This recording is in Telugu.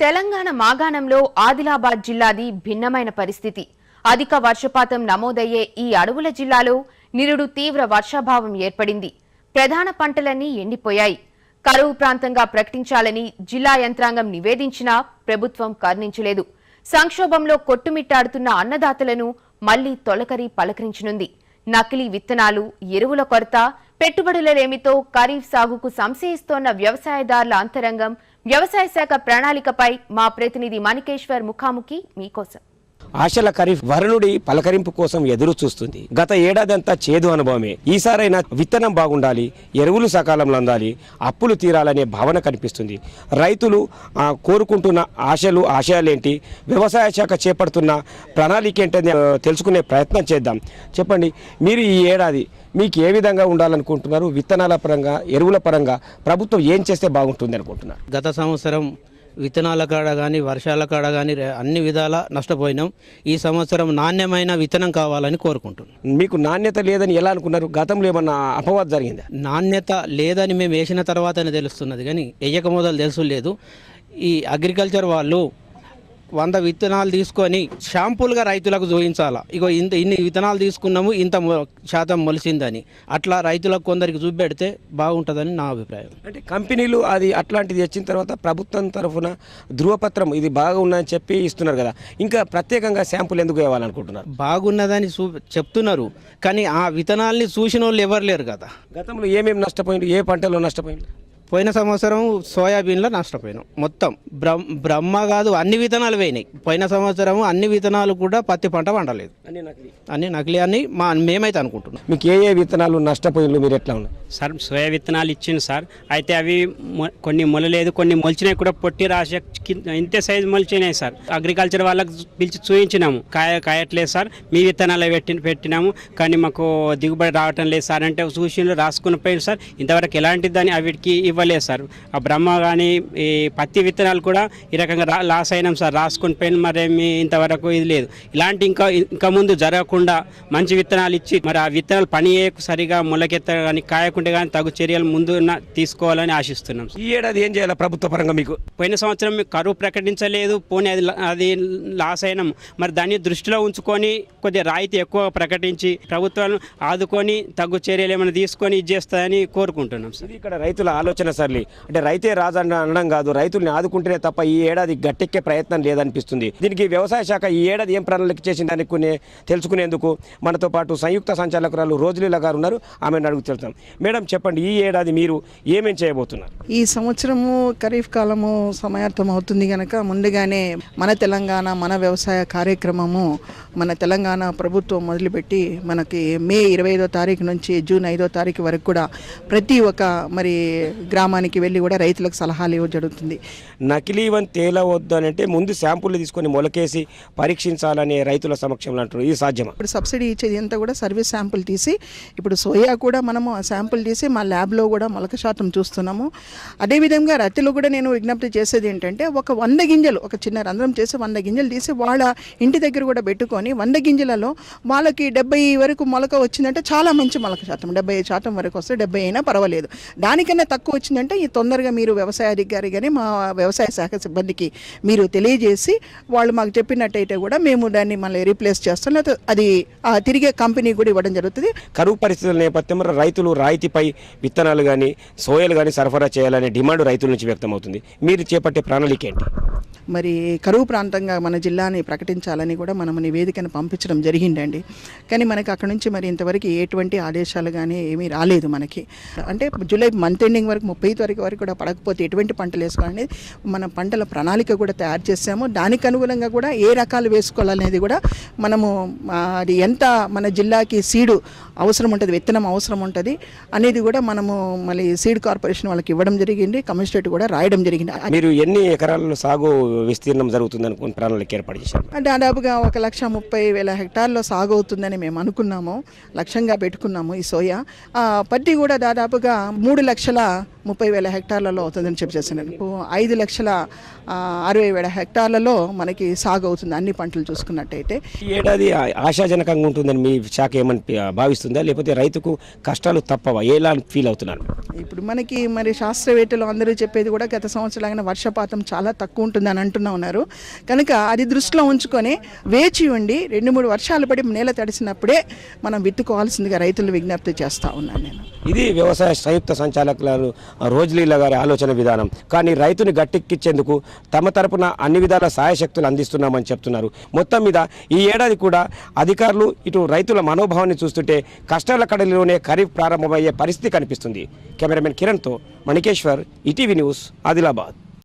తెలంగాణ మాగాణంలో ఆదిలాబాద్ జిల్లాది భిన్నమైన పరిస్థితి. అధిక వర్షపాతం నమోదయ్యే ఈ అడవుల జిల్లాలో నిరుడు తీవ్ర వర్షాభావం ఏర్పడింది. ప్రధాన పంటలన్నీ ఎండిపోయాయి. కరువు ప్రాంతంగా ప్రకటించాలని జిల్లా యంత్రాంగం నివేదించినా ప్రభుత్వం కర్ణించలేదు. సంక్షోభంలో కొట్టుమిట్టాడుతున్న అన్నదాతలను మళ్లీ తొలకరి పలకరించనుంది. నకిలీ విత్తనాలు, ఎరువుల కొరత, పెట్టుబడులలేమితో ఖరీఫ్ సాగుకు సంశయిస్తోన్న వ్యవసాయదారుల అంతరంగం, వ్యవసాయ శాఖ ప్రణాళికపై మా ప్రతినిధి మణికేశ్వర్ ముఖాముఖి మీకోసం. ఆశల ఖరీఫ్ వరుణుడి పలకరింపు కోసం ఎదురు చూస్తుంది. గత ఏడాదంతా చేదు అనుభవమే. ఈసారైనా విత్తనం బాగుండాలి, ఎరువులు సకాలంలో అందాలి, అప్పులు తీరాలనే భావన కనిపిస్తుంది. రైతులు కోరుకుంటున్న ఆశయాలేంటి, వ్యవసాయ శాఖ చేపడుతున్న ప్రణాళిక ఏంటని తెలుసుకునే ప్రయత్నం చేద్దాం. చెప్పండి, మీరు ఈ ఏడాది మీకు ఏ విధంగా ఉండాలనుకుంటున్నారు? విత్తనాల పరంగా, ఎరువుల పరంగా ప్రభుత్వం ఏం చేస్తే బాగుంటుంది అనుకుంటున్నారు? గత సంవత్సరం విత్తనాల కాడ కానీ, వర్షాల కాడ కానీ అన్ని విధాలా నష్టపోయినాం. ఈ సంవత్సరం నాణ్యమైన విత్తనం కావాలని కోరుకుంటున్నాం. మీకు నాణ్యత లేదని ఎలా అనుకున్నారు? గతంలో ఏమన్నా అపవాదం జరిగిందా? నాణ్యత లేదని మేము వేసిన తర్వాతనే తెలుస్తున్నది, కానీ వేయక మొదలు తెలుసులేదు. ఈ అగ్రికల్చర్ వాళ్ళు 100 విత్తనాలు తీసుకొని షాంపుల్గా రైతులకు చూపించాలా, ఇగో ఇన్ని విత్తనాలు తీసుకున్నాము, ఇంత శాతం మొలిసిందని. అట్లా రైతులకు కొందరికి చూపెడితే బాగుంటుందని నా అభిప్రాయం. అంటే కంపెనీలు అది అట్లాంటిది వచ్చిన తర్వాత ప్రభుత్వం తరఫున ధృవపత్రం ఇది బాగున్నదని చెప్పి ఇస్తున్నారు కదా, ఇంకా ప్రత్యేకంగా శాంపుల్ ఎందుకు ఇవ్వాలనుకుంటున్నారు? బాగున్నదని చెప్తున్నారు, కానీ ఆ విత్తనాల్ని చూసిన వాళ్ళు ఎవరు లేరు కదా. గతంలో ఏమేమి నష్టపోయింది, ఏ పంటలో నష్టపోయింది? పోయిన సంవత్సరం సోయాబీన్లో నష్టపోయినాం. మొత్తం బ్రహ్మ కాదు, అన్ని విత్తనాలు పోయినాయి. పోయిన సంవత్సరం అన్ని విత్తనాలు కూడా పత్తి పంట పండలేదు, అన్ని నకిలీ అని మేమైతే అనుకుంటున్నాం. మీకు ఏ విత్తనాలు నష్టపోయినాయి, మీరు ఎట్లా ఉన్నాయి? సార్ సోయా విత్తనాలు ఇచ్చింది సార్, అయితే అవి కొన్ని మొలలేదు, కొన్ని మొలిచినాయి కూడా, పొట్టి రాశి ఇంతే సైజు మొలిచినాయి సార్. అగ్రికల్చర్ వాళ్ళకి పిలిచి చూపించినాము, కాయట్లేదు సార్, మీ విత్తనాలు పెట్టినాము కానీ మాకు దిగుబడి రావటం లేదు సార్ అంటే సూచనలు రాసుకుని పోయింది సార్. ఇంతవరకు ఎలాంటి దాన్ని అవిటికి ఇవ్వలేదు సార్. ఆ బ్రహ్మ కానీ ఈ పత్తి విత్తనాలు కూడా ఈ రకంగా లాస్ అయినాం సార్, రాసుకుని పోయిన మరేమి ఇంతవరకు ఇది లేదు. ఇలాంటి ఇంకా ముందు జరగకుండా మంచి విత్తనాలు ఇచ్చి మరి ఆ విత్తనాలు పని సరిగా మొలకెత్త కానీ కాయకుంటే కానీ తగు చర్యలు ముందు తీసుకోవాలని ఆశిస్తున్నాం. ఈ ఏడాది ఏం చేయాలి ప్రభుత్వ పరంగా? మీకు పోయిన సంవత్సరం కరువు ప్రకటించలేదు, పోనీ అది లాస్ అయినాం. మరి దాన్ని దృష్టిలో ఉంచుకొని కొద్దిగా రాయితీ ఎక్కువ ప్రకటించి ప్రభుత్వాలను ఆదుకొని తగు చర్యలు ఏమైనా తీసుకొని ఇది చేస్తాయని కోరుకుంటున్నాం సార్. ఇక్కడ రైతుల ఆలోచన సర్లీ, అంటే రైతే రాజు అనడం కాదు, రైతుల్ని ఆదుకుంటేనే తప్ప ఈ ఏడాది గట్టెక్కే ప్రయత్నం లేదనిపిస్తుంది. దీనికి వ్యవసాయ శాఖ ఈ ఏడాది ఏం ప్రణాళిక చేసిందని తెలుసుకునేందుకు మనతో పాటు సంయుక్త సంచాలకురాలు రోజులీల గారు ఉన్నారు. ఆమెను అడుగుతున్నాం. మేడం చెప్పండి, ఈ ఏడాది మీరు ఏమేం చేయబోతున్నారు? ఈ సంవత్సరము ఖరీఫ్ కాలము సమాయార్థం అవుతుంది కనుక ముందుగానే మన తెలంగాణ మన వ్యవసాయ కార్యక్రమము మన తెలంగాణ ప్రభుత్వం మొదలుపెట్టి మనకి మే 25వ తారీఖు నుంచి జూన్ 5వ తారీఖు వరకు కూడా ప్రతి ఒక్క మరి గ్రామానికి వెళ్ళి కూడా రైతులకు సలహాలు ఇవ్వడం జరుగుతుంది. నకిలీవని తేలవద్దు అని అంటే ముందు శాంపుల్ తీసుకొని మొలకేసి పరీక్షించాలనే రైతుల సమక్షంలో అంటారు. ఇది సాధ్యమా? ఇప్పుడు సబ్సిడీ ఇచ్చేది అంతా కూడా సర్వీస్ శాంపుల్ తీసి, ఇప్పుడు సోయా కూడా మనము ఆ శాంపుల్ తీసి మా ల్యాబ్లో కూడా మొలక శాతం చూస్తున్నాము. అదేవిధంగా రైతులు కూడా నేను విజ్ఞప్తి చేసేది ఏంటంటే, ఒక 100 గింజలు, ఒక చిన్న రంధ్రం చేసి 100 గింజలు తీసి వాళ్ళ ఇంటి దగ్గర కూడా పెట్టుకొని 100 గింజలలో వాళ్ళకి 70 వరకు మొలక వచ్చిందంటే చాలా మంచి మొలక శాతం, 75% వరకు వస్తే 70 అయినా పర్వాలేదు. దానికన్నా తక్కువ వచ్చిందంటే ఈ తొందరగా మీరు వ్యవసాయ అధికారి కానీ మా వ్యవసాయ శాఖ సిబ్బందికి మీరు తెలియజేసి వాళ్ళు మాకు చెప్పినట్టయితే కూడా మేము దాన్ని మళ్ళీ రీప్లేస్ చేస్తాం, లేకపోతే అది తిరిగే కంపెనీ కూడా ఇవ్వడం జరుగుతుంది. కరువు పరిస్థితుల నేపథ్యంలో రైతులు రాయితీపై విత్తనాలు కానీ సోయలు కానీ సరఫరా చేయాలనే డిమాండ్ రైతుల నుంచి వ్యక్తమవుతుంది. మీరు చేపట్టే ప్రణాళిక ఏంటి? మరి కరువు ప్రాంతంగా మన జిల్లాని ప్రకటించాలని కూడా మనము నివేదికను పంపించడం జరిగిందండి. కానీ మనకి అక్కడ నుంచి మరి ఇంతవరకు ఎటువంటి ఆదేశాలు కానీ ఏమీ రాలేదు మనకి. అంటే జూలై మంత్ ఎండింగ్ వరకు 30 తారీఖు వరకు కూడా పడకపోతే ఎటువంటి పంటలు వేసుకోవాలనేది మన పంటల ప్రణాళిక కూడా తయారు చేసాము. దానికి అనుగుణంగా కూడా ఏ రకాలు వేసుకోవాలనేది కూడా మనము అది ఎంత మన జిల్లాకి సీడు అవసరం ఉంటుంది, విత్తనం అవసరం ఉంటుంది అనేది కూడా మనము మళ్ళీ సీడ్ కార్పొరేషన్ వాళ్ళకి ఇవ్వడం జరిగింది, కమిషనరేట్ కూడా రాయడం జరిగింది. మీరు ఎన్ని ఎకరాల సాగు విస్తీర్ణం జరుగుతుంది అనుకుని ప్రణాళిక ఏర్పాటు చేశారు? దాదాపుగా 1,30,000 హెక్టార్లో సాగు అవుతుందని మేము అనుకున్నాము, లక్ష్యంగా పెట్టుకున్నాము. ఈ సోయా పత్తి కూడా దాదాపుగా 3 లక్షల 30,000 హెక్టార్లలో అవుతుందని చెప్పేసాను. 5,60,000 హెక్టార్లలో మనకి సాగు అవుతుంది అన్ని పంటలు చూసుకున్నట్టయితే. ఈ ఏడాది ఆశాజనకంగా ఉంటుందని మీ శాఖ ఏమని భావిస్తుందా, లేకపోతే రైతుకు కష్టాలు తప్పవా, ఎలా ఫీల్ అవుతున్నారు? ఇప్పుడు మనకి మరి శాస్త్రవేత్తలు అందరూ చెప్పేది కూడా గత సంవత్సరాలైన వర్షపాతం చాలా తక్కువ ఉంటుందని ఉన్నారు. కనుక అది దృష్టిలో ఉంచుకొని వేచి ఉండి 2-3 వర్షాలు పడి నేల తడిసినప్పుడే మనం విత్తుకోవాల్సిందిగా రైతులు విజ్ఞప్తి చేస్తూ ఉన్నాను నేను. ఇది వ్యవసాయ సంయుక్త సంచాలకులు రోజులీల గారి ఆలోచన విధానం. కానీ రైతుని గట్టెక్కించేందుకు తమ తరపున అన్ని విధాల సహాయశక్తులు అందిస్తున్నామని చెప్తున్నారు. మొత్తం మీద ఈ ఏడాది కూడా అధికారులు ఇటు రైతుల మనోభావాన్ని చూస్తుంటే కష్టాల కడలిలోనే ఖరీఫ్ ప్రారంభమయ్యే పరిస్థితి కనిపిస్తుంది. కెమెరామెన్ కిరణ్తో మణికేశ్వర్, ఈటీవీ న్యూస్, ఆదిలాబాద్.